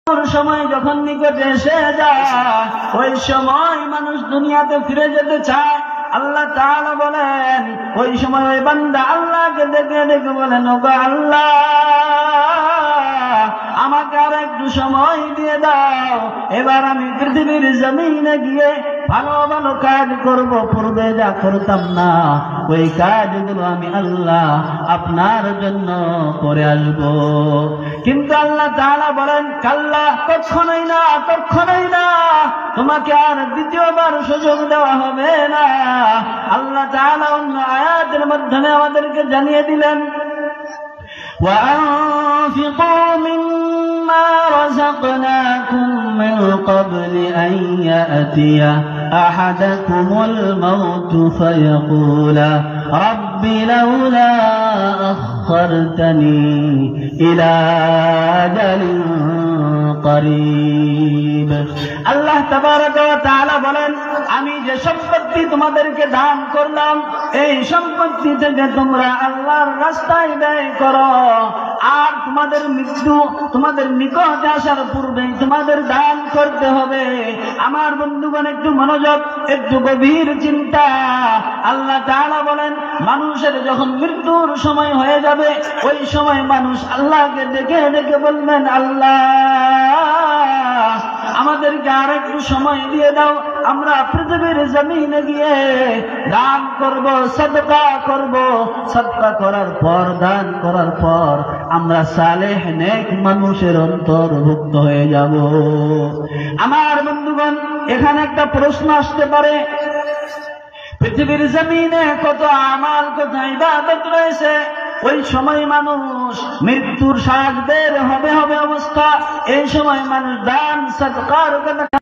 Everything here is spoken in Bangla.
সময় যখন নিকটে এসে যায় ওই সময় মানুষ দুনিয়াতে ফিরে যেতে চায়। আল্লাহ তাআলা বলেন ওই সময় ওই বান্দা আল্লাহকে ডেকে ডেকে বলেন, ওগো আল্লাহ, আমাকে আর একটু সময় দিয়ে দাও, এবার আমি পৃথিবীর জমিনে গিয়ে ভালো ভালো কাজ করব, পূর্বে যা করতাম না ওই কাজগুলো আমি আল্লাহ আপনার জন্য করে আসব। কিন্তু আল্লাহ তাআলা বলেন, কাল্লা, কখনোই না, কখনোই না, তোমাকে আর দ্বিতীয়বার সুযোগ দেওয়া হবে না। আল্লাহ তাআলা অন্য আয়াতের মাধ্যমে আমাদেরকে জানিয়ে দিলেন, وأنفقوا مما رزقناكم من قبل أن يأتي أحدكم الموت فيقول رب لولا أخرتني إلى أجل قريب। আল্লাহ তাবারাক ওয়া তাআলা বলেন, আমি যে সম্পত্তি তোমাদেরকে দান করলাম এই সম্পত্তি থেকে তোমরা আল্লাহর রাস্তায় ব্যয় করো, আর তোমাদের মৃত্যু তোমাদের নিকটে আসার পূর্বেই তোমাদের দান করতে হবে। আমার বন্ধুগণ, একটু মনোযোগ, একটু গভীর চিন্তা। আল্লাহ তাআলা বলেন, মানুষের যখন মৃত্যুর সময় হয়ে যাবে ওই সময় মানুষ আল্লাহকে ডেকে ডেকে বলবেন, আল্লাহ, আমাদেরকে আর একটু সময় দিয়ে দাও, আমরা পৃথিবীর জমিনে গিয়ে দান করব, সাদকা করব, সাদকা করার পর, দান করার পর আমরা সালেহ নেক মানুষের অন্তর্ভুক্ত হয়ে যাব। আমার বন্ধুগণ, এখানে একটা প্রশ্ন আসতে পারে, পৃথিবীর জমিনে কত আমাল, কত ইবাদত রয়েছে, ওই সময় মানুষ মৃত্যুর শ্বাস বের হবে হবে অবস্থা, এই সময় মানুষ দান সাদকার কথা